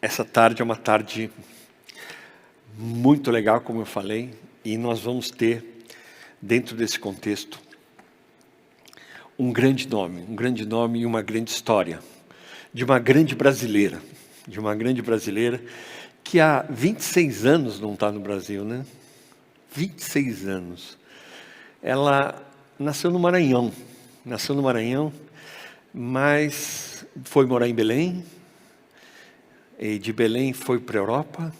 Essa tarde é uma tarde muito legal, como eu falei, e nós vamos ter, dentro desse contexto, um grande nome e uma grande história, de uma grande brasileira, que há 26 anos não está no Brasil, né? 26 anos. Ela nasceu no Maranhão, mas foi morar em Belém, e de Belém foi para a Europa,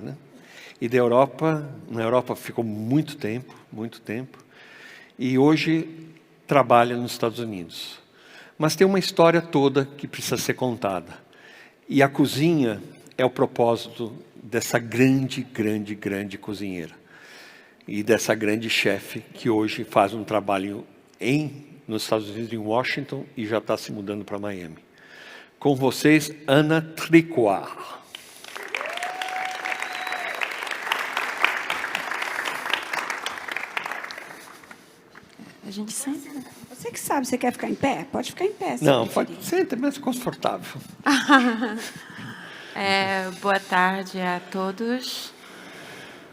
né? E da Europa, na Europa ficou muito tempo, e hoje trabalha nos Estados Unidos. Mas tem uma história toda que precisa ser contada. E a cozinha é o propósito dessa grande cozinheira. E dessa grande chefe que hoje faz um trabalho nos Estados Unidos, em Washington, e já está se mudando para Miami. Com vocês, Ana Tricoire. A gente senta. Você que sabe, você quer ficar em pé? Pode ficar em pé. Não, pode sentar, mais confortável. Boa tarde a todos.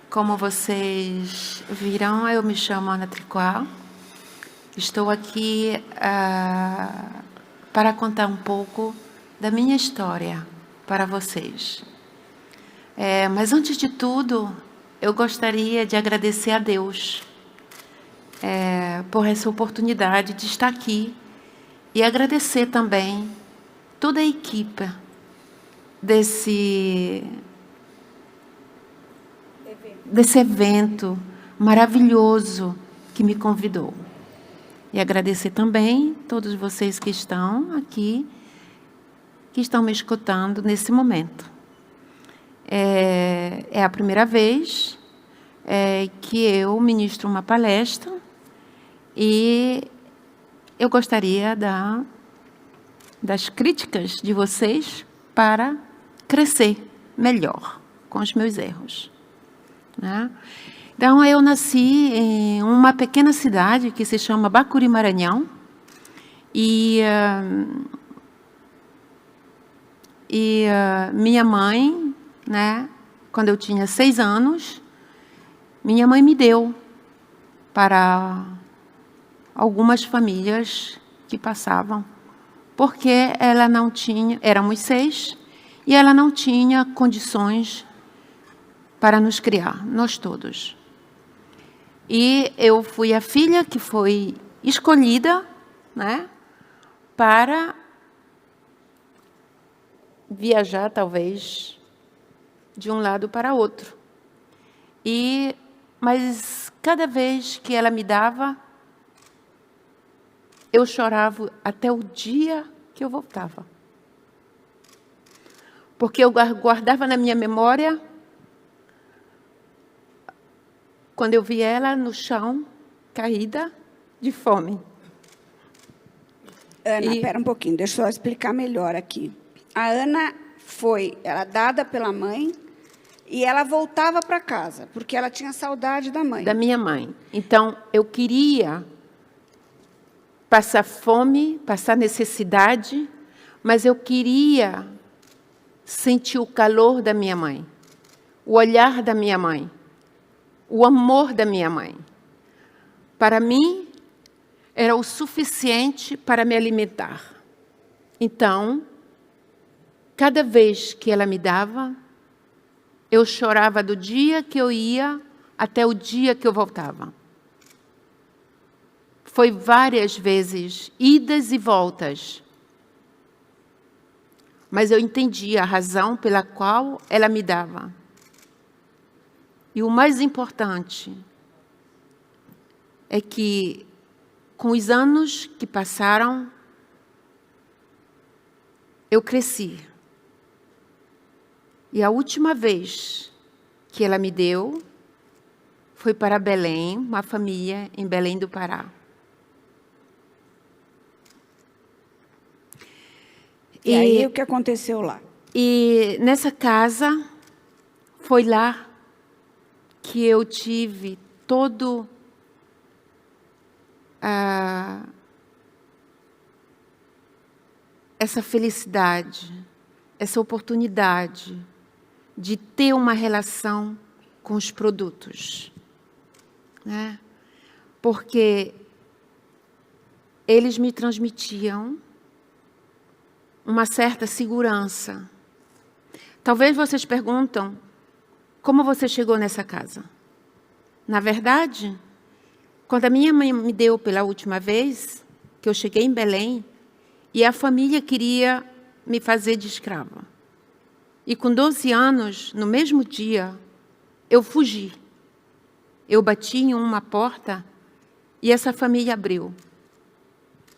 Como vocês viram, eu me chamo Ana Tricoire. Estou aqui para contar um pouco da minha história para vocês. Mas antes de tudo, eu gostaria de agradecer a Deus por essa oportunidade de estar aqui e agradecer também toda a equipe desse evento maravilhoso que me convidou. E agradecer também todos vocês que estão aqui, que estão me escutando nesse momento. É a primeira vez que eu ministro uma palestra e eu gostaria das críticas de vocês para crescer melhor com os meus erros, né? Então, eu nasci em uma pequena cidade que se chama Bacuri, Maranhão, e minha mãe, né, quando eu tinha 6 anos, minha mãe me deu para algumas famílias que passavam, porque ela não tinha, éramos 6, e ela não tinha condições para nos criar, nós todos. E eu fui a filha que foi escolhida, né, para viajar, talvez, de um lado para outro. Mas cada vez que ela me dava, eu chorava até o dia que eu voltava. Porque eu guardava na minha memória quando eu vi ela no chão, caída de fome. Ana, espera um pouquinho, deixa eu explicar melhor aqui. A Ana era dada pela mãe e ela voltava para casa, porque ela tinha saudade da mãe. Da minha mãe. Então, eu queria passar fome, passar necessidade, mas eu queria sentir o calor da minha mãe, o olhar da minha mãe, o amor da minha mãe. Para mim, era o suficiente para me alimentar. Então, cada vez que ela me dava, eu chorava do dia que eu ia até o dia que eu voltava. Foi várias vezes, idas e voltas. Mas eu entendi a razão pela qual ela me dava. E o mais importante é que, com os anos que passaram, eu cresci. E a última vez que ela me deu foi para Belém, uma família em Belém do Pará. E aí, o que aconteceu lá? E nessa casa, foi lá que eu tive todo essa felicidade essa oportunidade de ter uma relação com os produtos, né? Porque eles me transmitiam uma certa segurança. Talvez vocês perguntam, como você chegou nessa casa? Na verdade, quando a minha mãe me deu pela última vez, que eu cheguei em Belém, e a família queria me fazer de escrava. E com 12 anos, no mesmo dia, eu fugi. Eu bati em uma porta e essa família abriu.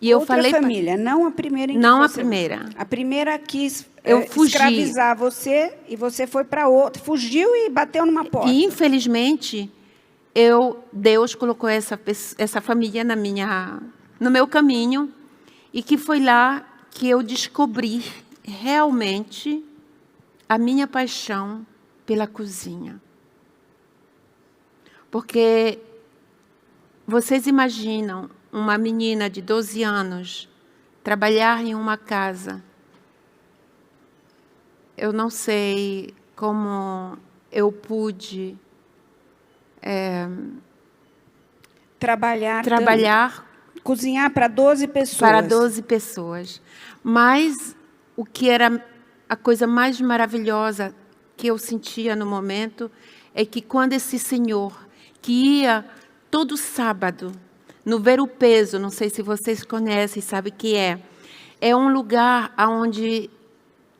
E eu Outra falei família, não a primeira em que não a você... primeira. A primeira quis Eu fugi. escravizar você e você foi para outra, fugiu e bateu numa porta. E infelizmente, Deus colocou essa família no meu caminho, e que foi lá que eu descobri realmente a minha paixão pela cozinha. Porque vocês imaginam uma menina de 12 anos trabalhar em uma casa? Eu não sei como eu pude trabalhar cozinhar para 12 pessoas. Para 12 pessoas. Mas o que era a coisa mais maravilhosa que eu sentia no momento é que quando esse senhor, que ia todo sábado no Ver o Peso, não sei se vocês conhecem, sabem o que é um lugar onde,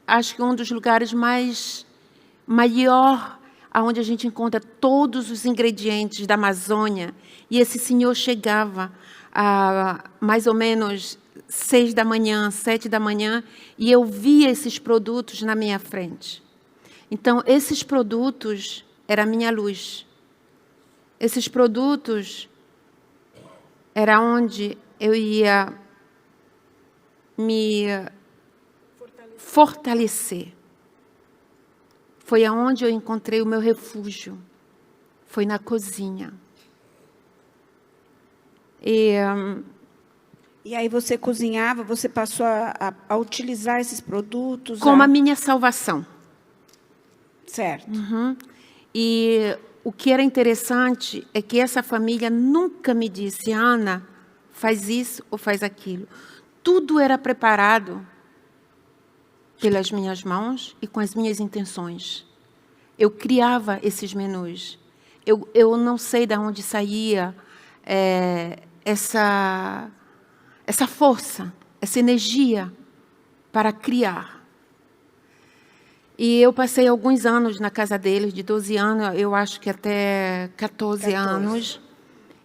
acho que um dos lugares maior, onde a gente encontra todos os ingredientes da Amazônia. E esse senhor chegava a mais ou menos 6 da manhã, 7 da manhã, e eu via esses produtos na minha frente. Então, esses produtos eram a minha luz. Esses produtos era onde eu ia me fortalecer. Foi aonde eu encontrei o meu refúgio. Foi na cozinha. E aí você cozinhava, você passou a utilizar esses produtos? Como a minha salvação. Certo. Uhum. E o que era interessante é que essa família nunca me disse, Ana, faz isso ou faz aquilo. Tudo era preparado pelas minhas mãos e com as minhas intenções. Eu criava esses menus. Eu não sei de onde saía essa força, essa energia para criar. E eu passei alguns anos na casa deles, de 12 anos, eu acho que até 14 anos.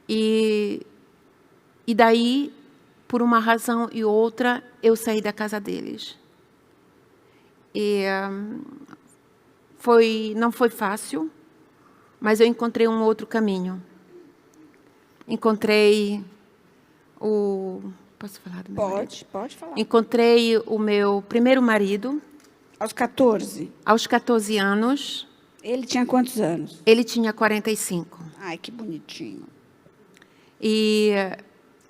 E daí, por uma razão e outra, eu saí da casa deles. E não foi fácil, mas eu encontrei um outro caminho. Encontrei Posso falar do meu marido? Pode falar. Encontrei o meu primeiro marido. Aos 14? Aos 14 anos. Ele tinha quantos anos? Ele tinha 45. Ai, que bonitinho. E,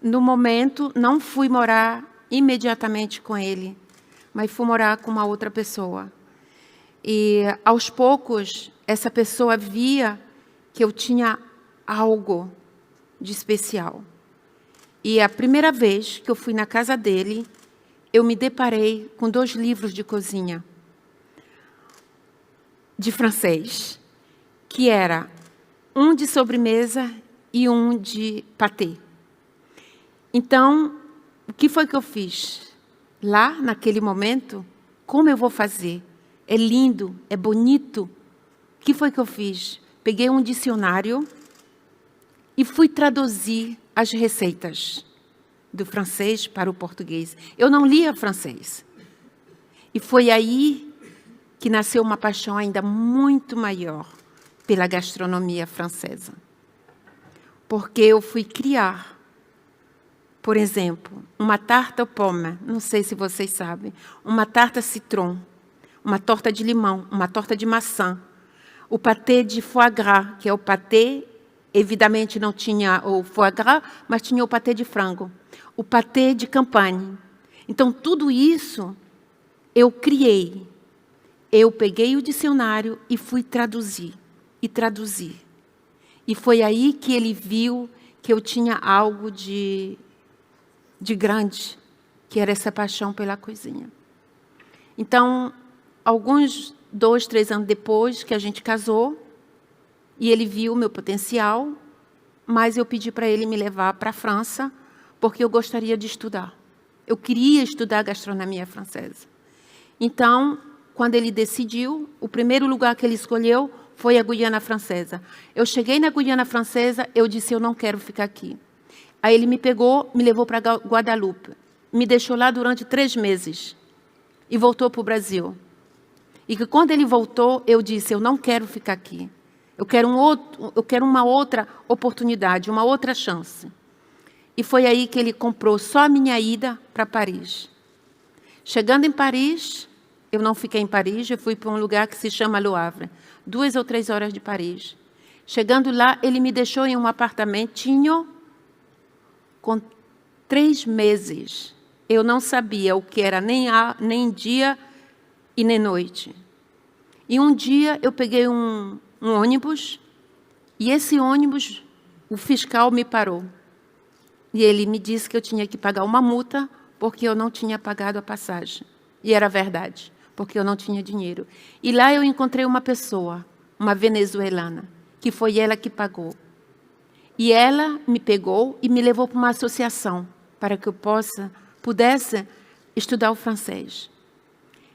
no momento, não fui morar imediatamente com ele, mas fui morar com uma outra pessoa. E, aos poucos, essa pessoa via que eu tinha algo de especial. E a primeira vez que eu fui na casa dele, eu me deparei com 2 livros de cozinha, de francês, que era um de sobremesa e um de pâté. Então, o que foi que eu fiz? Lá, naquele momento, como eu vou fazer? É lindo, é bonito. O que foi que eu fiz? Peguei um dicionário e fui traduzir as receitas do francês para o português. Eu não lia francês. E foi aí que nasceu uma paixão ainda muito maior pela gastronomia francesa. Porque eu fui criar, por exemplo, uma tarte aux pommes, não sei se vocês sabem, uma tarte citron, uma torta de limão, uma torta de maçã, o pâté de foie gras, que é o pâté, evidentemente não tinha o foie gras, mas tinha o pâté de frango, o pâté de campagne. Então, tudo isso eu criei eu peguei o dicionário e fui traduzir. E traduzir. E foi aí que ele viu que eu tinha algo de grande, que era essa paixão pela cozinha. Então, alguns 2, 3 anos depois que a gente casou, e ele viu o meu potencial, mas eu pedi para ele me levar para a França, porque eu gostaria de estudar. Eu queria estudar gastronomia francesa. Então, quando ele decidiu, o primeiro lugar que ele escolheu foi a Guiana Francesa. Eu cheguei na Guiana Francesa, eu disse, eu não quero ficar aqui. Aí ele me pegou, me levou para Guadalupe. Me deixou lá durante 3 meses. E voltou para o Brasil. E que quando ele voltou, eu disse, eu não quero ficar aqui. Eu quero uma outra oportunidade, uma outra chance. E foi aí que ele comprou só a minha ida para Paris. Chegando em Paris, eu não fiquei em Paris, eu fui para um lugar que se chama Le Havre, 2 ou 3 horas de Paris. Chegando lá, ele me deixou em um apartamentinho com 3 meses. Eu não sabia o que era nem dia e nem noite. E um dia eu peguei um ônibus, e esse ônibus, o fiscal me parou. E ele me disse que eu tinha que pagar uma multa porque eu não tinha pagado a passagem. E era verdade, porque eu não tinha dinheiro. E lá eu encontrei uma pessoa, uma venezuelana, que foi ela que pagou. E ela me pegou e me levou para uma associação para que eu pudesse estudar o francês.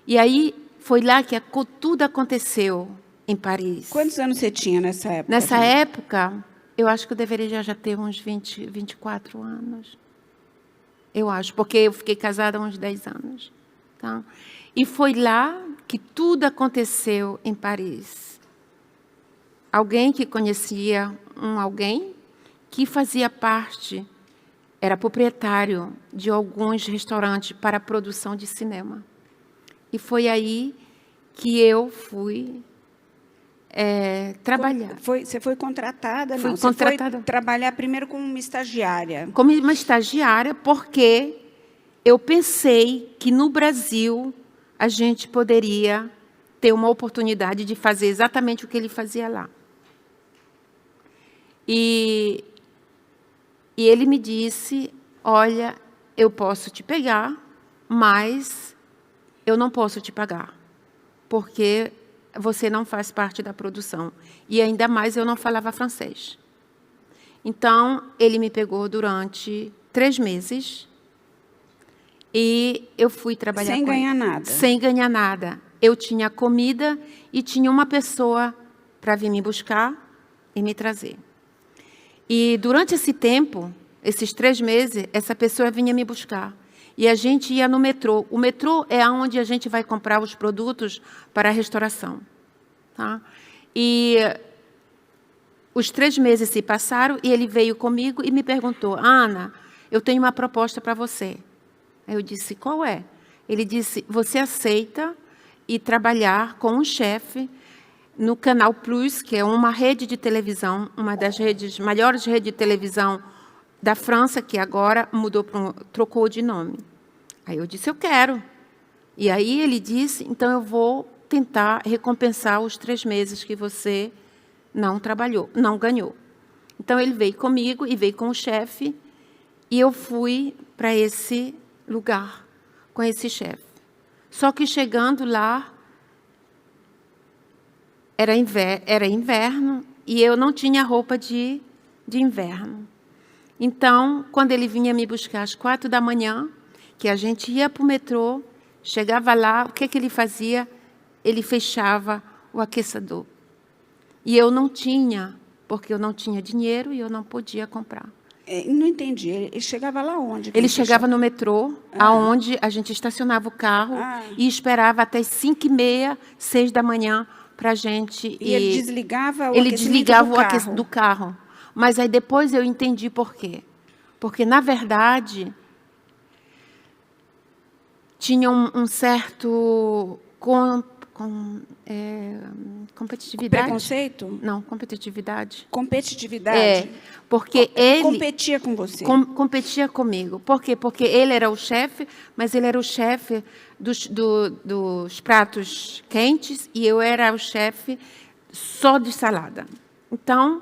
E aí foi lá que tudo aconteceu em Paris. Quantos anos você tinha nessa época? Nessa época, eu acho que eu deveria já ter uns 24 anos. Eu acho, porque eu fiquei casada há uns 10 anos. Tá? E foi lá que tudo aconteceu em Paris. Alguém que conhecia alguém que fazia parte, era proprietário de alguns restaurantes para a produção de cinema. E foi aí que eu fui trabalhar. Você foi contratada? Fui não, contratada. Você foi trabalhar primeiro como uma estagiária. Como uma estagiária, porque eu pensei que no Brasil a gente poderia ter uma oportunidade de fazer exatamente o que ele fazia lá. E ele me disse, olha, eu posso te pegar, mas eu não posso te pagar, porque você não faz parte da produção. E ainda mais eu não falava francês. Então, ele me pegou durante 3 meses e eu fui trabalhar sem ganhar nada. Sem ganhar nada. Eu tinha comida e tinha uma pessoa para vir me buscar e me trazer. E durante esse tempo, esses 3 meses, essa pessoa vinha me buscar. E a gente ia no metrô. O metrô é onde a gente vai comprar os produtos para a restauração. Tá? E os 3 meses se passaram e ele veio comigo e me perguntou, Ana, eu tenho uma proposta para você. Aí eu disse, qual é? Ele disse, você aceita ir trabalhar com um chefe no Canal Plus, que é uma rede de televisão, uma das maiores redes de televisão da França, que agora trocou de nome. Aí eu disse, eu quero. E aí ele disse, então eu vou tentar recompensar os 3 meses que você não trabalhou, não ganhou. Então ele veio comigo e veio com o chefe, e eu fui para esse lugar com esse chefe. Só que chegando lá, era inverno, e eu não tinha roupa de inverno. Então, quando ele vinha me buscar às 4 da manhã, que a gente ia para o metrô, chegava lá, o que ele fazia? Ele fechava o aquecedor. E eu não tinha, porque eu não tinha dinheiro e eu não podia comprar. Não entendi. Ele chegava lá onde? Ele chegava no metrô, aonde a gente estacionava o carro e esperava até 5h30, 6 da manhã para a gente... E ele desligava o ele aquecimento desligava do o carro? aquecimento do carro. Mas aí depois eu entendi por quê. Porque, na verdade, tinha um certo competitividade. Preconceito? Não, competitividade. Competitividade? Porque ele competia com você. Competia comigo. Por quê? Porque ele era o chefe, mas ele era o chefe dos pratos quentes e eu era o chefe só de salada. Então,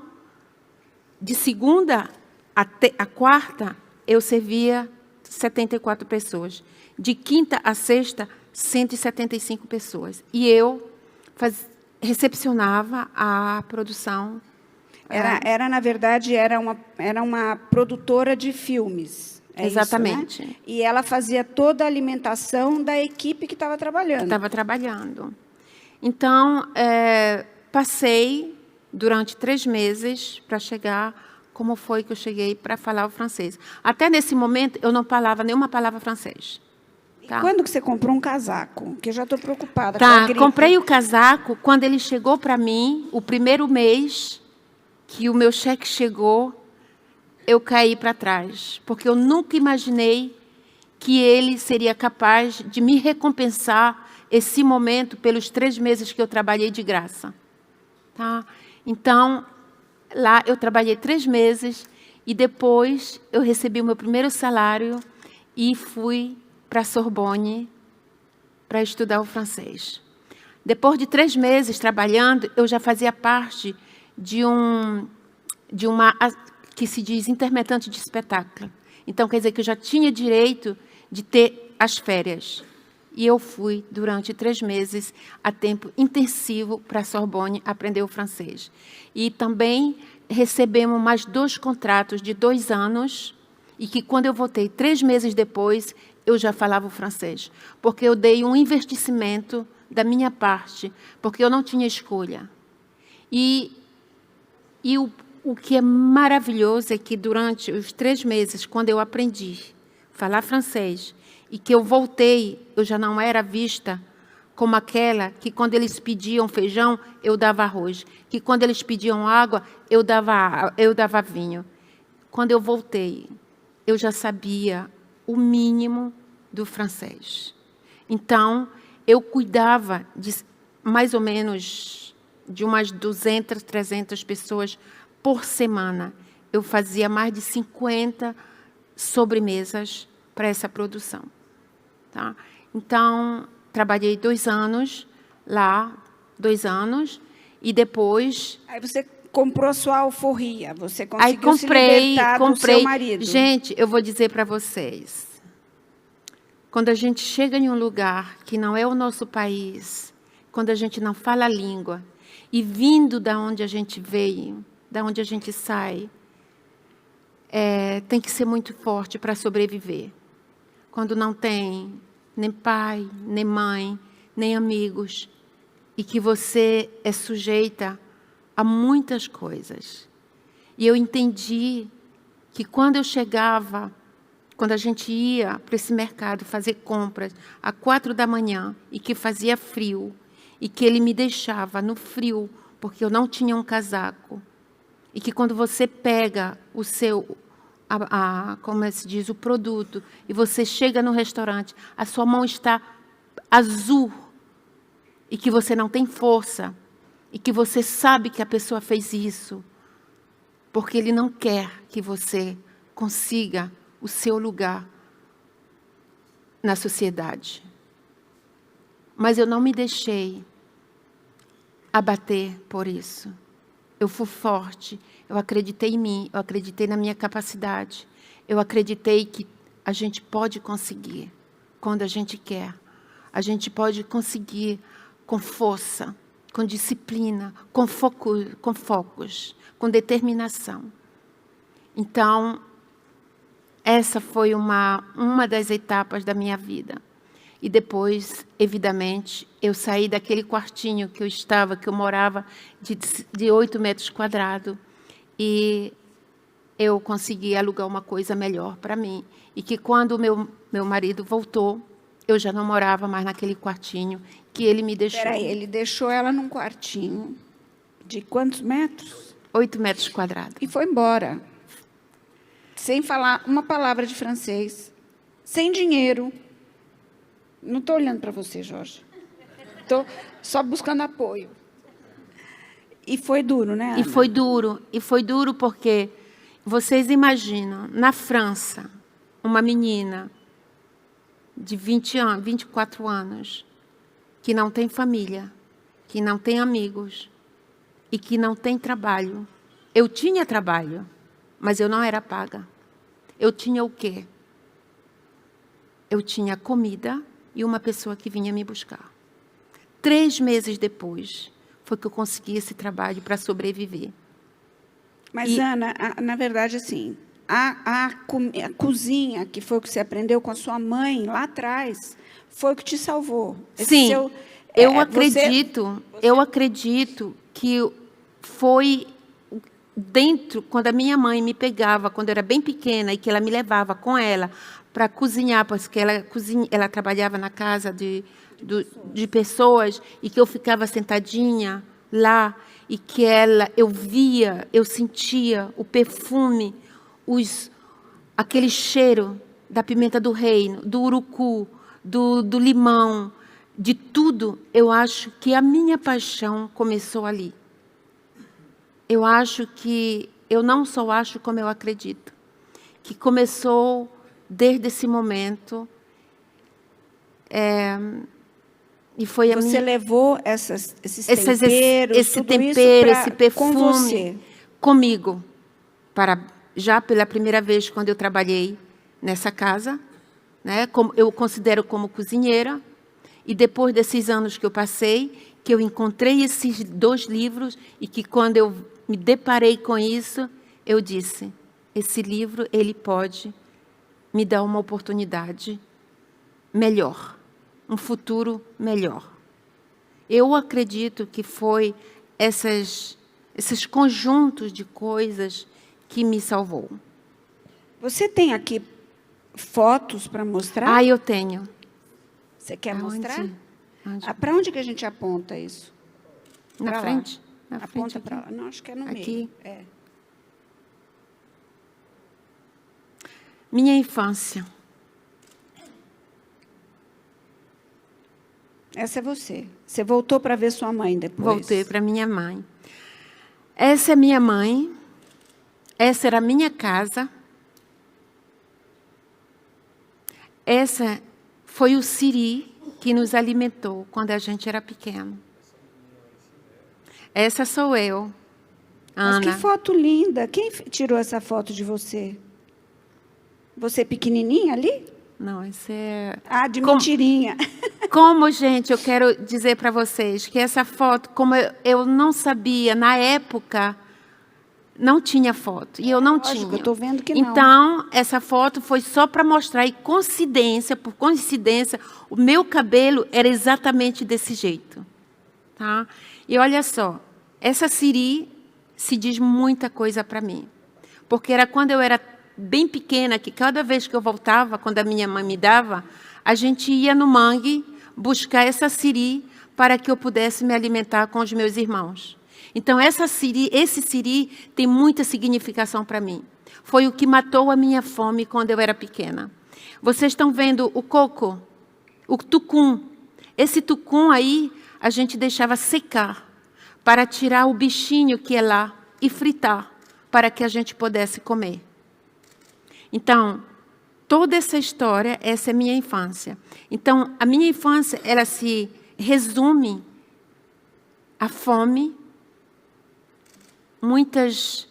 de segunda a quarta, eu servia 74 pessoas. De quinta a sexta, 175 pessoas. E eu recepcionava a produção. Na verdade, era uma produtora de filmes. Exatamente. Isso, né? E ela fazia toda a alimentação da equipe que estava trabalhando. Então, passei durante 3 meses para chegar. Como foi que eu cheguei para falar o francês? Até nesse momento, eu não falava nenhuma palavra francês. Tá? E quando que você comprou um casaco? Que eu já estou preocupada com a gripe. Comprei o casaco quando ele chegou para mim, o primeiro mês que o meu cheque chegou, eu caí para trás, porque eu nunca imaginei que ele seria capaz de me recompensar esse momento pelos 3 meses que eu trabalhei de graça. Tá? Então, lá eu trabalhei 3 meses e depois eu recebi o meu primeiro salário e fui para a Sorbonne para estudar o francês. Depois de 3 meses trabalhando, eu já fazia parte de uma que se diz intermitente de espetáculo. Então, quer dizer que eu já tinha direito de ter as férias. E eu fui, durante 3 meses, a tempo intensivo para a Sorbonne aprender o francês. E também recebemos mais 2 contratos de 2 anos, e que quando eu voltei 3 meses depois, eu já falava o francês. Porque eu dei um investimento da minha parte, porque eu não tinha escolha. E o que é maravilhoso é que durante os 3 meses, quando eu aprendi a falar francês, e que eu voltei, eu já não era vista como aquela que quando eles pediam feijão, eu dava arroz. Que quando eles pediam água, eu dava vinho. Quando eu voltei, eu já sabia o mínimo do francês. Então, eu cuidava de mais ou menos de umas 200, 300 pessoas por semana. Eu fazia mais de 50 sobremesas para essa produção. Tá? Então, trabalhei 2 anos lá, 2 anos, e depois... Aí você comprou sua alforria, você conseguiu se libertar do seu marido. Gente, eu vou dizer para vocês, quando a gente chega em um lugar que não é o nosso país, quando a gente não fala a língua, e vindo da onde a gente veio, da onde a gente sai, tem que ser muito forte para sobreviver. Quando não tem nem pai, nem mãe, nem amigos, e que você é sujeita a muitas coisas. E eu entendi que quando eu chegava, quando a gente ia para esse mercado fazer compras às 4 da manhã, e que fazia frio, e que ele me deixava no frio, porque eu não tinha um casaco, e que quando você pega o seu... como se diz, o produto, e você chega no restaurante, a sua mão está azul, e que você não tem força, e que você sabe que a pessoa fez isso, porque ele não quer que você consiga o seu lugar na sociedade. Mas eu não me deixei abater por isso. Eu fui forte, eu acreditei em mim, eu acreditei na minha capacidade. Eu acreditei que a gente pode conseguir quando a gente quer. A gente pode conseguir com força, com disciplina, com focos, com determinação. Então, essa foi uma das etapas da minha vida. E depois, evidentemente, eu saí daquele quartinho que eu morava, de 8 metros quadrados, e eu consegui alugar uma coisa melhor para mim. E que quando o meu marido voltou, eu já não morava mais naquele quartinho que ele me deixou. Peraí, ele deixou ela num quartinho de quantos metros? 8 metros quadrados. E foi embora. Sem falar uma palavra de francês, sem dinheiro. Não estou olhando para você, Jorge. Estou só buscando apoio. E foi duro, né, Ana? E foi duro porque vocês imaginam, na França, uma menina de 24 anos, que não tem família, que não tem amigos e que não tem trabalho. Eu tinha trabalho, mas eu não era paga. Eu tinha o quê? Eu tinha comida e uma pessoa que vinha me buscar. 3 meses depois, foi que eu consegui esse trabalho para sobreviver. Mas, Ana, na verdade, assim, a cozinha, que foi o que você aprendeu com a sua mãe lá atrás, foi o que te salvou. Sim, eu acredito que foi dentro, quando a minha mãe me pegava, quando eu era bem pequena, e que ela me levava com ela para cozinhar, porque ela trabalhava na casa de pessoas, e que eu ficava sentadinha lá, e que eu via, eu sentia o perfume, aquele cheiro da pimenta do reino, do urucu, do limão, de tudo. Eu acho que a minha paixão começou ali. Eu acho que, eu não só acho como eu acredito, que começou desde esse momento. E foi você levou esses temperos, esse perfume com você. Comigo, já pela primeira vez quando eu trabalhei nessa casa, né? Eu considero como cozinheira, e depois desses anos que eu passei, que eu encontrei esses 2 livros, e que quando eu me deparei com isso, eu disse, esse livro, ele pode me dar uma oportunidade melhor, um futuro melhor. Eu acredito que foi esses conjuntos de coisas que me salvou. Você tem aqui fotos para mostrar? Ah, eu tenho. Você quer mostrar? Onde? Para onde que a gente aponta isso? Na frente? Na aponta frente, para lá. Não, acho que é no aqui. meio. Minha infância. Essa é você. Você voltou para ver sua mãe depois? Voltei para minha mãe. Essa é minha mãe. Essa era a minha casa. Essa foi o siri que nos alimentou quando a gente era pequeno. Essa sou eu, Ana. Mas que foto linda. Quem tirou essa foto de você? Você pequenininha ali? Não, esse é... de mentirinha. Como, gente, eu quero dizer para vocês que essa foto, como eu não sabia, na época, não tinha foto. E eu não tinha. Eu estou vendo que não. Então, essa foto foi só para mostrar, e por coincidência, o meu cabelo era exatamente desse jeito. Tá? E olha só, essa siri se diz muita coisa para mim. Porque era quando eu era bem pequena, que cada vez que eu voltava, quando a minha mãe me dava, a gente ia no mangue buscar essa siri para que eu pudesse me alimentar com os meus irmãos. Então, esse siri tem muita significação para mim. Foi o que matou a minha fome quando eu era pequena. Vocês estão vendo o coco, o tucum. Esse tucum aí, a gente deixava secar para tirar o bichinho que é lá e fritar, para que a gente pudesse comer. Então, toda essa história, essa é minha infância. Então, a minha infância, ela se resume à fome, muitas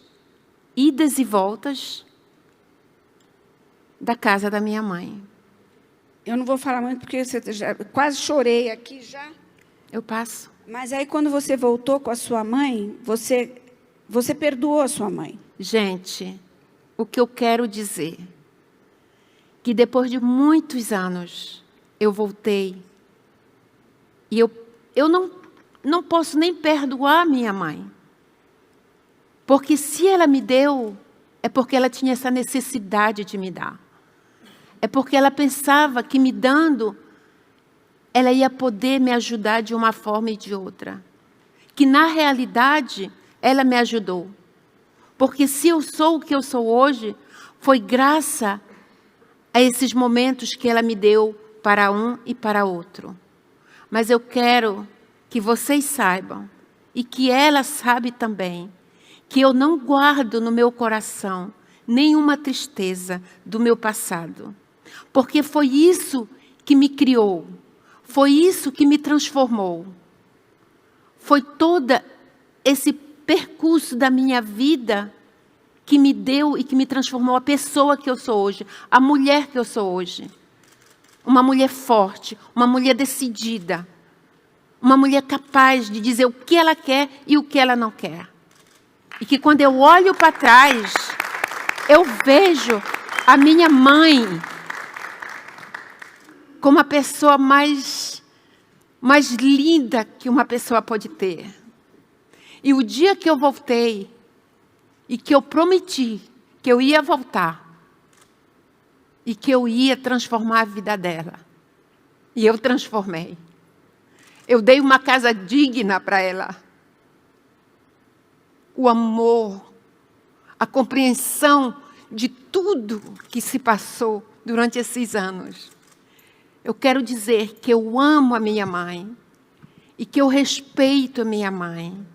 idas e voltas da casa da minha mãe. Eu não vou falar muito, porque quase chorei aqui já. Eu passo. Mas aí, quando você voltou com a sua mãe, você perdoou a sua mãe. Gente, o que eu quero dizer, que depois de muitos anos, eu voltei, e eu não posso nem perdoar minha mãe, porque se ela me deu, é porque ela tinha essa necessidade de me dar. É porque ela pensava que me dando, ela ia poder me ajudar de uma forma e de outra. Que na realidade, ela me ajudou. Porque se eu sou o que eu sou hoje, foi graças a esses momentos que ela me deu para um e para outro. Mas eu quero que vocês saibam, e que ela sabe também, que eu não guardo no meu coração nenhuma tristeza do meu passado. Porque foi isso que me criou. Foi isso que me transformou. Foi todo esse percurso da minha vida que me deu e que me transformou a pessoa que eu sou hoje, a mulher que eu sou hoje. Uma mulher forte, uma mulher decidida, uma mulher capaz de dizer o que ela quer e o que ela não quer. E que quando eu olho para trás, eu vejo a minha mãe como a pessoa mais linda que uma pessoa pode ter. E o dia que eu voltei, e que eu prometi que eu ia voltar, e que eu ia transformar a vida dela. E eu transformei. Eu dei uma casa digna para ela. O amor, a compreensão de tudo que se passou durante esses anos. Eu quero dizer que eu amo a minha mãe e que eu respeito a minha mãe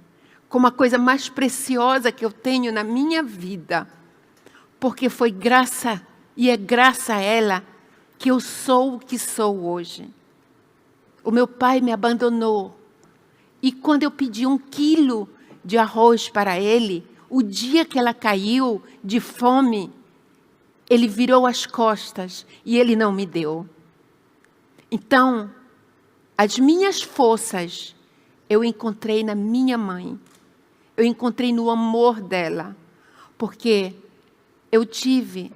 como a coisa mais preciosa que eu tenho na minha vida, porque foi graça e é graça a ela que eu sou o que sou hoje. O meu pai me abandonou e quando eu pedi 1 quilo de arroz para ele, o dia que ela caiu de fome, ele virou as costas e ele não me deu. Então, as minhas forças eu encontrei na minha mãe. Eu encontrei no amor dela. Porque eu tive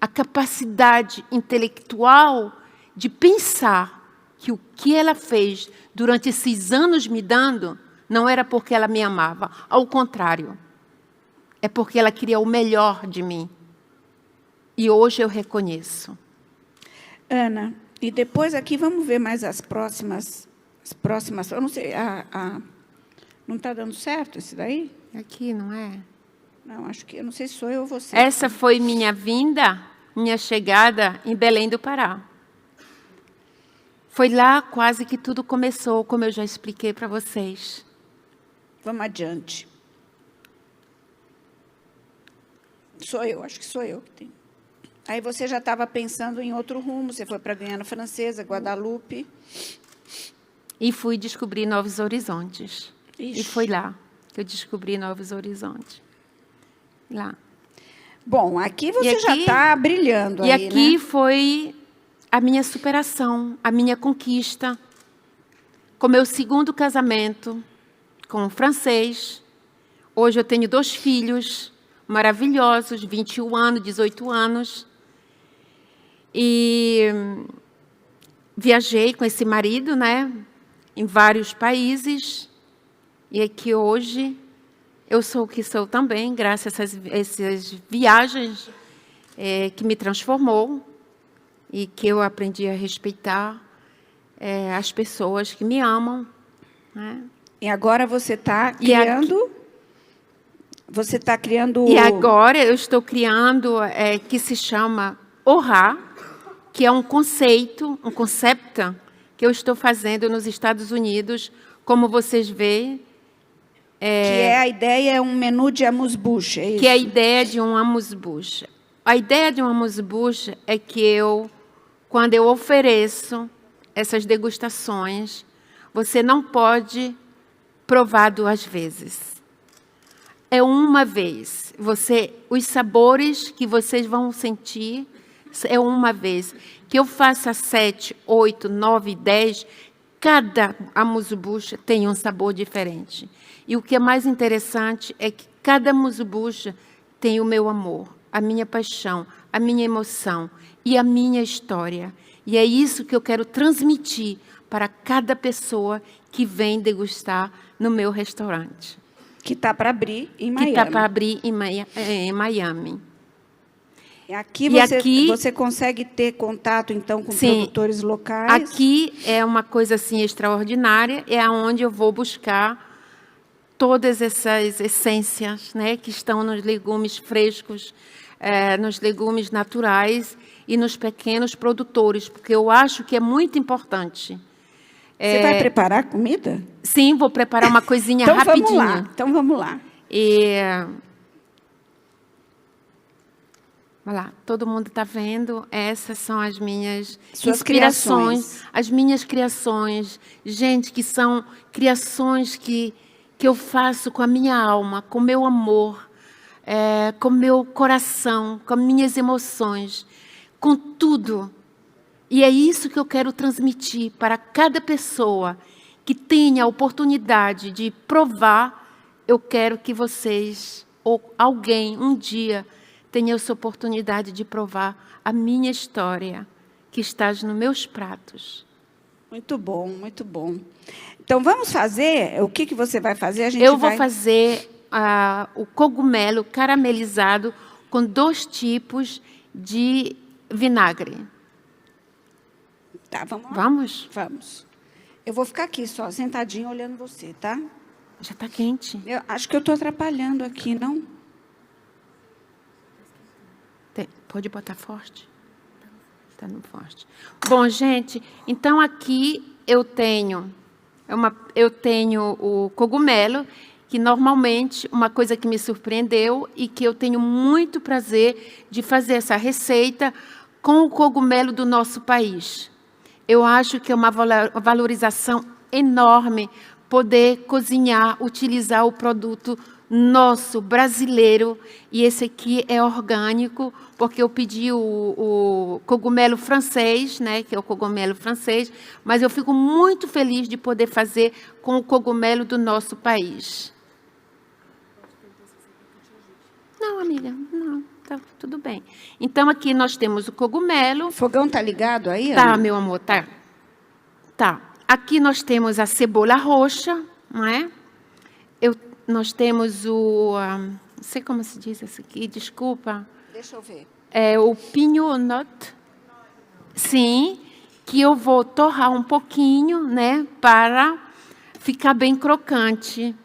a capacidade intelectual de pensar que o que ela fez durante esses anos me dando não era porque ela me amava. Ao contrário. É porque ela queria o melhor de mim. E hoje eu reconheço. Ana, e depois aqui vamos ver mais as próximas. Eu não sei, não está dando certo esse daí? Aqui, não é? Não, acho que, eu não sei se sou eu ou você. Essa foi minha vinda, minha chegada em Belém do Pará. Foi lá quase que tudo começou, como eu já expliquei para vocês. Vamos adiante. Sou eu, acho que sou eu que tenho. Aí você já estava pensando em outro rumo, você foi para a Guiana Francesa, Guadalupe. E fui descobrir novos horizontes. Ixi. E foi lá que eu descobri novos horizontes. Lá. Bom, aqui você já está brilhando. E aí, aqui, né? Foi a minha superação, a minha conquista. Com meu 2º casamento, com um francês. Hoje eu tenho 2 filhos maravilhosos, 21 anos, 18 anos. E viajei com esse marido, né, em vários países. E aqui hoje eu sou o que sou também, graças a essas viagens que me transformou e que eu aprendi a respeitar as pessoas que me amam. Né? E agora você está criando... Você está criando... E agora eu estou criando que se chama Orá, que é um conceito, um conceito que eu estou fazendo nos Estados Unidos, como vocês veem. Que a ideia é um menu de amuse-bouche, é isso? Que é a ideia de um amuse-bouche. A ideia de um amuse-bouche é que quando eu ofereço essas degustações, você não pode provar 2 vezes. É uma vez. Os sabores que vocês vão sentir é uma vez. Que eu faça 7, 8, 9, 10, cada amuse-bouche tem um sabor diferente. E o que é mais interessante é que cada amuse-bouche tem o meu amor, a minha paixão, a minha emoção e a minha história. E é isso que eu quero transmitir para cada pessoa que vem degustar no meu restaurante. Que está para abrir em Miami. Que está para abrir em Miami. Aqui você consegue ter contato, então, com produtores locais? Aqui é uma coisa assim extraordinária, é onde eu vou buscar todas essas essências, né, que estão nos legumes frescos, nos legumes naturais e nos pequenos produtores, porque eu acho que é muito importante Você vai preparar comida? Sim, vou preparar uma coisinha Então rapidinho. vamos lá. E olha lá, todo mundo está vendo? Essas são as minhas Suas inspirações, criações. as minhas criações. Gente, que são criações que eu faço com a minha alma, com o meu amor, com o meu coração, com as minhas emoções, com tudo. E é isso que eu quero transmitir para cada pessoa que tenha a oportunidade de provar. Eu quero que vocês, ou alguém, um dia, tenha essa oportunidade de provar a minha história, que está nos meus pratos. Muito bom, muito bom. Então, vamos fazer, o que você vai fazer? Eu vou fazer o cogumelo caramelizado com 2 tipos de vinagre. Tá, vamos lá? Vamos? Vamos. Eu vou ficar aqui só, sentadinha, olhando você, tá? Já está quente. Eu acho que eu estou atrapalhando aqui, não? Pode botar forte? Está no forte. Bom, gente, então aqui eu tenho o cogumelo, que normalmente, uma coisa que me surpreendeu e que eu tenho muito prazer de fazer essa receita com o cogumelo do nosso país. Eu acho que é uma valorização enorme poder cozinhar, utilizar o produto nosso, brasileiro, e esse aqui é orgânico, porque eu pedi o cogumelo francês, né, que é o cogumelo francês, mas eu fico muito feliz de poder fazer com o cogumelo do nosso país. Não, amiga, não, tá tudo bem. Então, aqui nós temos o cogumelo. O fogão tá ligado aí, Tá, Ana? meu amor, tá. Tá. Aqui nós temos a cebola roxa, não é? Nós temos não sei como se diz isso aqui, desculpa. Deixa eu ver. É o pignot. Sim, que eu vou torrar um pouquinho, né, para ficar bem crocante.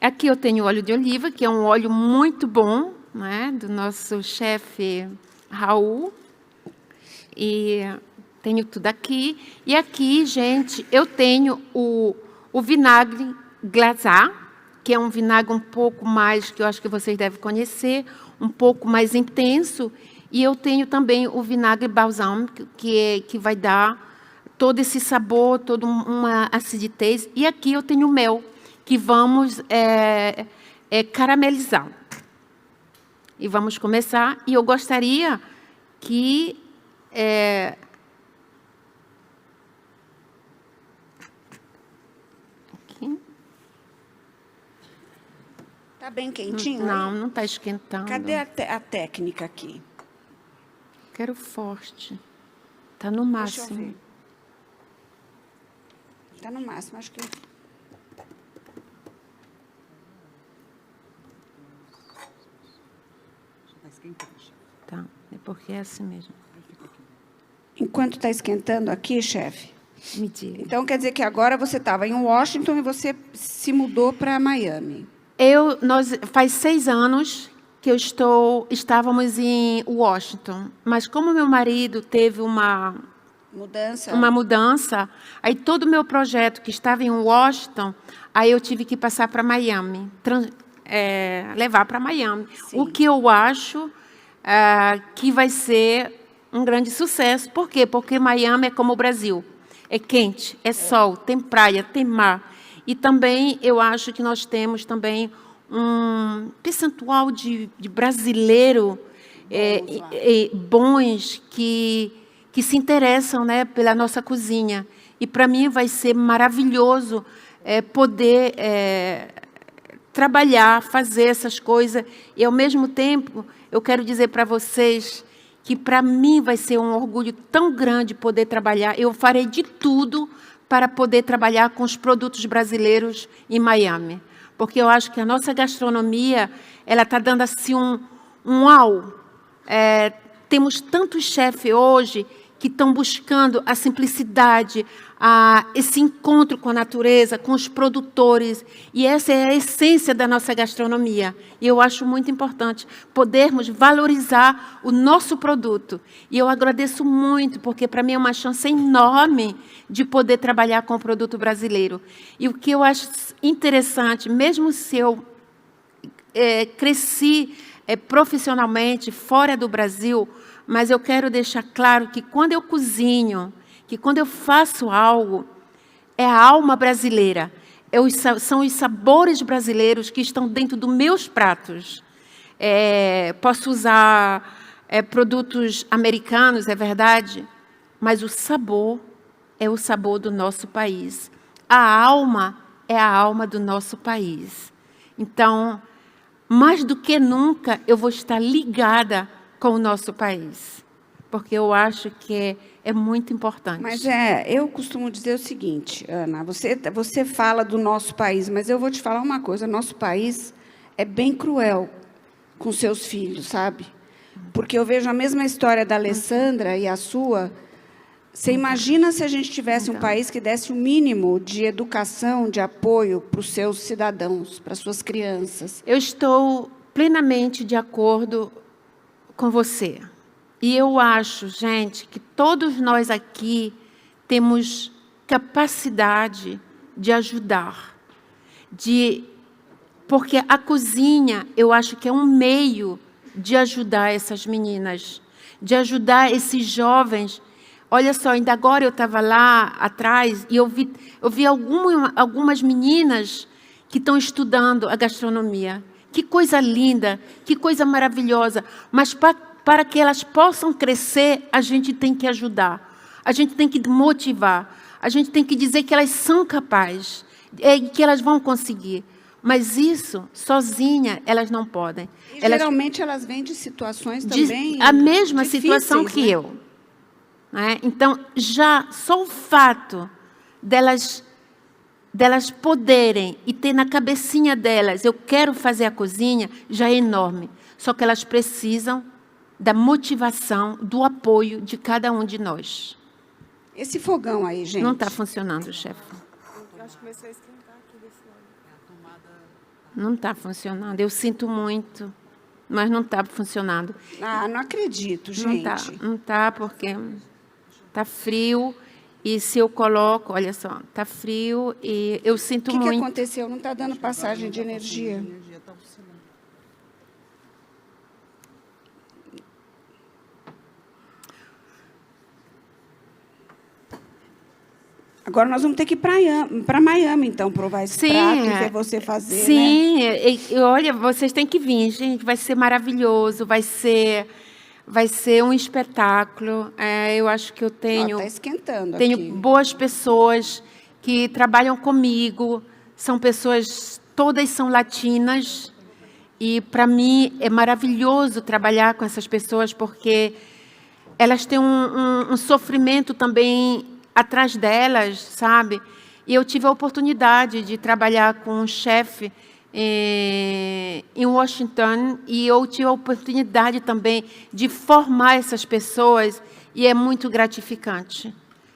Aqui eu tenho óleo de oliva, que é um óleo muito bom, né, do nosso chefe Raul. E tenho tudo aqui. E aqui, gente, eu tenho o vinagre glazar, que é um vinagre um pouco mais, que eu acho que vocês devem conhecer, um pouco mais intenso. E eu tenho também o vinagre balsâmico, que vai dar todo esse sabor, toda uma acidez. E aqui eu tenho o mel, que vamos caramelizar. E vamos começar. E eu gostaria que... aqui. Tá bem quentinho? Não, aí? não está esquentando. Cadê a técnica aqui? Quero forte. Está no Deixa eu máximo. ver. Tá no máximo, acho que... Tá, é porque é assim mesmo. Enquanto está esquentando aqui, chefe, Me diga. então quer dizer que agora você estava em Washington e você se mudou para Miami. Faz 6 anos que estávamos em Washington, mas como meu marido teve uma mudança, aí todo o meu projeto que estava em Washington, aí eu tive que passar para Miami, levar para Miami. Sim. O que eu acho que vai ser um grande sucesso. Por quê? Porque Miami é como o Brasil. É quente, é sol, tem praia, tem mar. E também eu acho que nós temos também um percentual de brasileiro bons que se interessam, né, pela nossa cozinha. E para mim vai ser maravilhoso poder trabalhar, fazer essas coisas. E, ao mesmo tempo, eu quero dizer para vocês que, para mim, vai ser um orgulho tão grande poder trabalhar. Eu farei de tudo para poder trabalhar com os produtos brasileiros em Miami. Porque eu acho que a nossa gastronomia ela está dando assim um uau. Temos tantos chefes hoje que estão buscando a simplicidade, esse encontro com a natureza, com os produtores. E essa é a essência da nossa gastronomia. E eu acho muito importante podermos valorizar o nosso produto. E eu agradeço muito, porque para mim é uma chance enorme de poder trabalhar com o produto brasileiro. E o que eu acho interessante, mesmo se eu cresci profissionalmente fora do Brasil, mas eu quero deixar claro que quando eu cozinho, que quando eu faço algo, é a alma brasileira, são os sabores brasileiros que estão dentro dos meus pratos. Posso usar produtos americanos, é verdade, mas o sabor é o sabor do nosso país. A alma é a alma do nosso país. Então, mais do que nunca, eu vou estar ligada com o nosso país, porque eu acho que é muito importante. Mas eu costumo dizer o seguinte, Ana, você fala do nosso país, mas eu vou te falar uma coisa, nosso país é bem cruel com seus filhos, sabe? Porque eu vejo a mesma história da Alessandra e a sua. Você imagina se a gente tivesse um país que desse o mínimo de educação, de apoio para os seus cidadãos, para as suas crianças? Eu estou plenamente de acordo com você. E eu acho, gente, que todos nós aqui temos capacidade de ajudar. Porque a cozinha, eu acho que é um meio de ajudar essas meninas, de ajudar esses jovens. Olha só, ainda agora eu estava lá atrás e eu vi algumas meninas que estão estudando a gastronomia. Que coisa linda, que coisa maravilhosa. Mas para que elas possam crescer, a gente tem que ajudar. A gente tem que motivar. A gente tem que dizer que elas são capazes, que elas vão conseguir. Mas isso, sozinha, elas não podem. E, geralmente, elas vêm de situações também a mesma difíceis, situação que né? eu. Né? Então, já só o fato delas poderem e ter na cabecinha delas, eu quero fazer a cozinha, já é enorme. Só que elas precisam da motivação, do apoio de cada um de nós. Esse fogão aí, gente. Não está funcionando, chefe. Eu acho que começou a esquentar aqui desse lado. Não está funcionando. Eu sinto muito, mas não está funcionando. Ah, não acredito, gente. Não está porque está frio. E se eu coloco, olha só, está frio e eu sinto muito. O que aconteceu? Não está dando passagem de energia. Agora nós vamos ter que ir para Miami, então, provar esse prato e ver você fazer, sim, né? Olha, vocês têm que vir, gente. Vai ser maravilhoso, vai ser um espetáculo. Eu acho que eu tenho... Está esquentando tenho aqui. boas pessoas que trabalham comigo. São pessoas, todas são latinas. E, para mim, é maravilhoso trabalhar com essas pessoas, porque elas têm um sofrimento também atrás delas, sabe? E eu tive a oportunidade de trabalhar com um chefe em Washington, e eu tive a oportunidade também de formar essas pessoas, e é muito gratificante.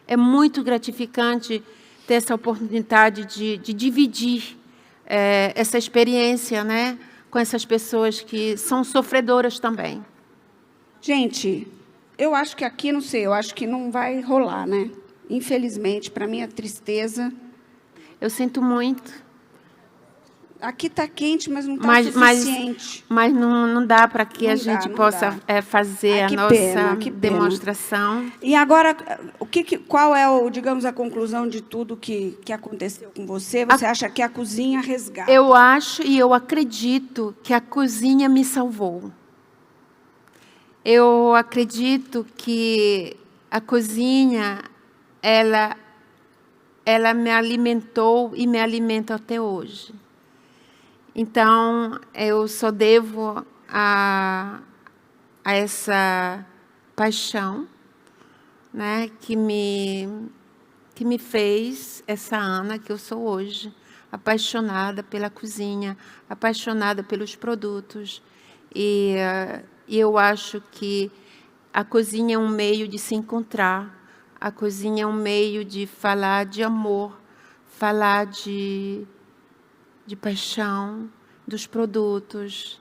É muito gratificante ter essa oportunidade de dividir essa experiência, né, com essas pessoas que são sofredoras também. Gente, eu acho que aqui, não sei, eu acho que não vai rolar, né? Infelizmente, para minha tristeza. Eu sinto muito. Aqui está quente, mas não está suficiente. Mas não dá para que Não a dá, gente não possa dá. fazer a Que nossa pena, que pena. demonstração. E agora, qual é, digamos, a conclusão de tudo que aconteceu com você? Você acha que a cozinha resgata? Eu acho e eu acredito que a cozinha me salvou. Eu acredito que a cozinha, ela me alimentou e me alimenta até hoje. Então, eu só devo a essa paixão, né, que me fez essa Ana que eu sou hoje, apaixonada pela cozinha, apaixonada pelos produtos. E eu acho que A cozinha é um meio de se encontrar. A cozinha é um meio de falar de amor, falar de paixão, dos produtos.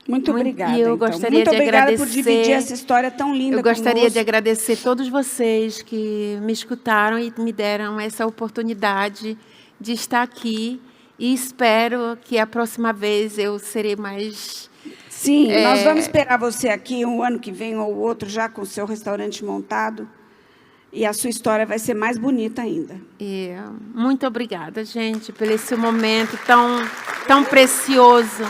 Muito obrigada, E eu então. gostaria Muito de obrigada agradecer, por dividir essa história tão linda Eu gostaria conosco. de agradecer a todos vocês que me escutaram e me deram essa oportunidade de estar aqui. E espero que a próxima vez eu serei mais... Sim, nós vamos esperar você aqui um ano que vem ou outro, já com o seu restaurante montado. E a sua história vai ser mais bonita ainda. Muito obrigada, gente, por esse momento tão precioso.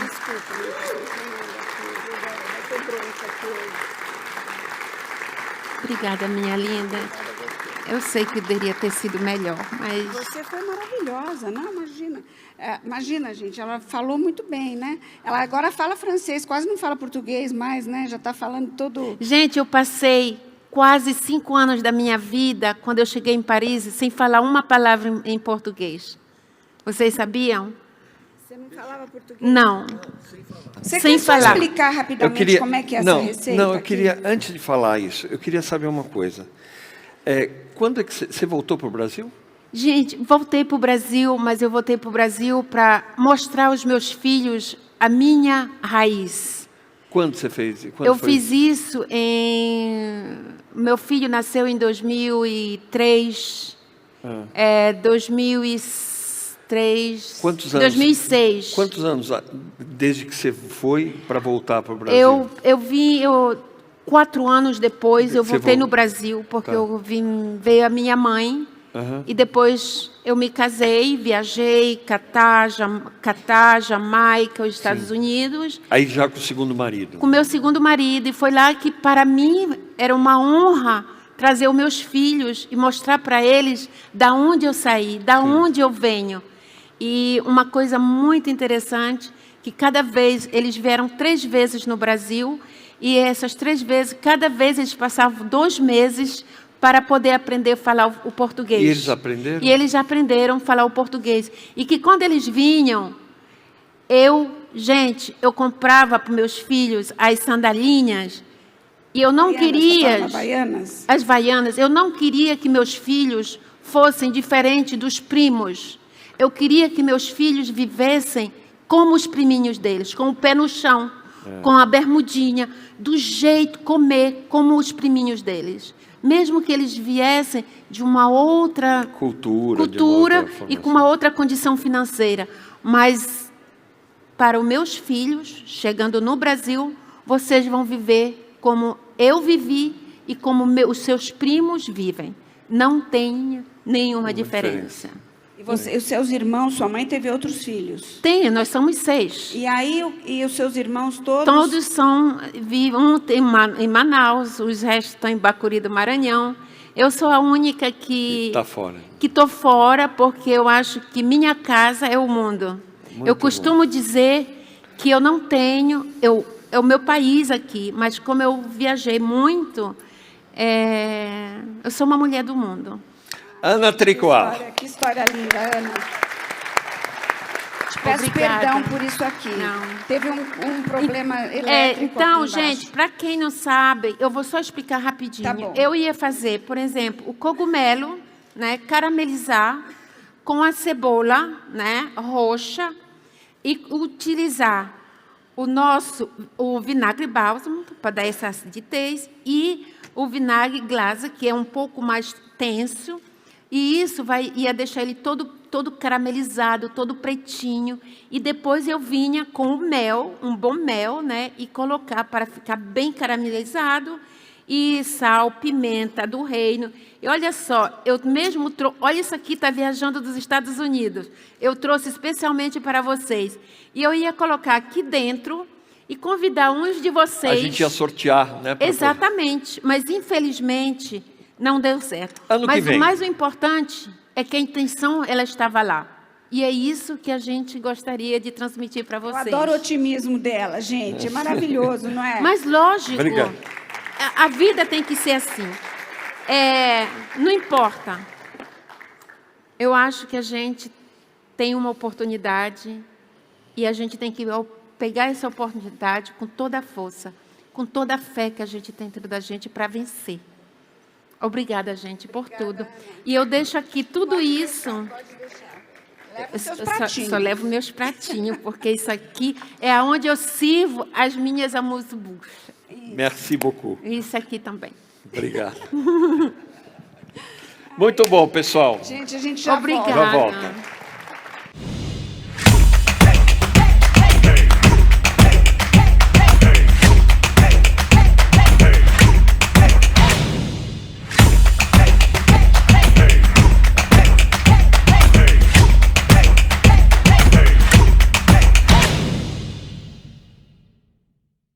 Obrigada, minha linda. Eu sei que poderia ter sido melhor, mas... Você foi maravilhosa, não? Imagina. Imagina, gente, ela falou muito bem, né? Ela agora fala francês, quase não fala português mais, né? Já está falando todo... Gente, eu passei quase 5 anos da minha vida, quando eu cheguei em Paris, sem falar uma palavra em português. Vocês sabiam? Você não falava português? Não. Você sem quer só falar. explicar rapidamente como é que é essa receita? Não, eu aqui? queria, antes de falar isso, eu queria saber uma coisa. Quando é que você voltou para o Brasil? Gente, voltei para o Brasil, mas eu voltei para o Brasil para mostrar aos meus filhos a minha raiz. Quando você fez? Eu fiz isso em... Meu filho nasceu em 2003. 2003... Quantos anos? 2006. Quantos anos desde que você foi para voltar para o Brasil? Eu vim... 4 anos depois, eu Você voltei no voltou. Brasil, porque Tá. veio a minha mãe. E depois eu me casei, viajei, Catar, Jamaica, os Estados Unidos, Aí já com o segundo marido. com meu segundo marido. E foi lá que, para mim, era uma honra trazer os meus filhos e mostrar para eles da onde eu saí, da onde eu venho. E uma coisa muito interessante, que cada vez, eles vieram 3 vezes no Brasil, e essas 3 vezes, cada vez eles passavam 2 meses para poder aprender a falar o português. E eles aprenderam? E eles aprenderam a falar o português. E que quando eles vinham, eu comprava para meus filhos as sandalinhas, e eu não queria... Havaianas? As Havaianas. Eu não queria que meus filhos fossem diferentes dos primos. Eu queria que meus filhos vivessem como os priminhos deles, com o pé no chão, com a bermudinha, do jeito, comer como os priminhos deles. Mesmo que eles viessem de uma outra Cultura de uma outra e com uma outra condição financeira. Mas, para os meus filhos, chegando no Brasil, vocês vão viver como eu vivi e como os seus primos vivem. Não tem nenhuma diferença. E os seus irmãos, sua mãe teve outros filhos? Tem, nós somos 6. E aí, e os seus irmãos todos? Todos vivem em Manaus, os restos estão em Bacuri do Maranhão. Eu sou a única que Está fora. que estou fora, porque eu acho que minha casa é o mundo. Eu costumo dizer que eu não tenho... É o meu país aqui, mas como eu viajei muito, eu sou uma mulher do mundo. Ana Tricoar. Que história linda, Ana. Te peço Obrigada. perdão por isso aqui. Não. Teve um problema elétrico Então, aqui embaixo. gente, para quem não sabe, eu vou só explicar rapidinho. Tá bom. Eu ia fazer, por exemplo, o cogumelo, né, caramelizar com a cebola, né, roxa, e utilizar o vinagre bálsamo para dar essa acidez e o vinagre glace, que é um pouco mais tenso, e isso ia deixar ele todo caramelizado, todo pretinho, e depois eu vinha com o mel, um bom mel, né, e colocar para ficar bem caramelizado, e sal, pimenta do reino. E olha só, eu mesmo olha, isso aqui está viajando dos Estados Unidos. Eu trouxe especialmente para vocês. E eu ia colocar aqui dentro e convidar uns de vocês. A gente ia sortear, né? Exatamente, mas infelizmente não deu certo. Ano mas que vem. o mais importante é que a intenção ela estava lá. E é isso que a gente gostaria de transmitir para Eu vocês. adoro o otimismo dela, gente. É maravilhoso, não é? Mas lógico, Obrigado. a vida tem que ser assim. Não importa. Eu acho que a gente tem uma oportunidade e a gente tem que pegar essa oportunidade com toda a força. com toda a fé que a gente tem dentro da gente para vencer. Obrigada, gente, por tudo. E eu deixo aqui tudo isso. Leva seus Eu pratinhos. só levo meus pratinhos, porque isso aqui é onde eu sirvo as minhas amuse-bouche. Merci beaucoup. Isso aqui também. Obrigado. Muito bom, pessoal. Gente, a gente já Obrigada. volta. Já volta.